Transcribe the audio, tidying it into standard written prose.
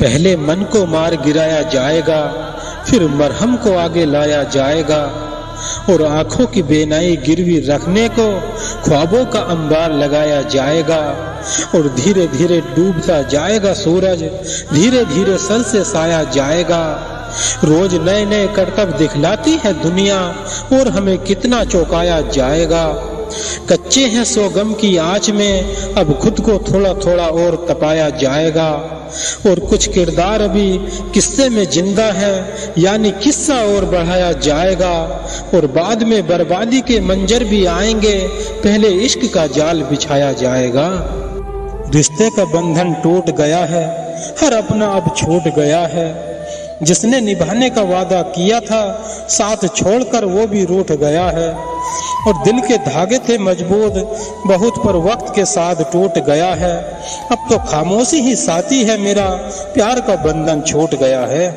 पहले मन को मार गिराया जाएगा, फिर मरहम को आगे लाया जाएगा, और आंखों की बेनाई गिरवी रखने को ख्वाबों का अंबार लगाया जाएगा। और धीरे धीरे डूबता जाएगा सूरज, धीरे धीरे सर से साया जाएगा। रोज नए नए करतब दिखलाती है दुनिया, और हमें कितना चौंकाया जाएगा। कच्चे हैं सो गम की आंच में, अब खुद को थोड़ा थोड़ा और तपाया जाएगा। और कुछ किरदार अभी किस्से में जिंदा है, यानी किस्सा और बढ़ाया जाएगा। और बाद में बर्बादी के मंजर भी आएंगे, पहले इश्क का जाल बिछाया जाएगा। रिश्ते का बंधन टूट गया है, हर अपना अब छूट गया है। जिसने निभाने का वादा किया था, साथ छोड़कर वो भी रूठ गया है। और दिल के धागे थे मजबूत बहुत, पर वक्त के साथ टूट गया है। अब तो खामोशी ही साथी है मेरा, प्यार का बंधन छूट गया है।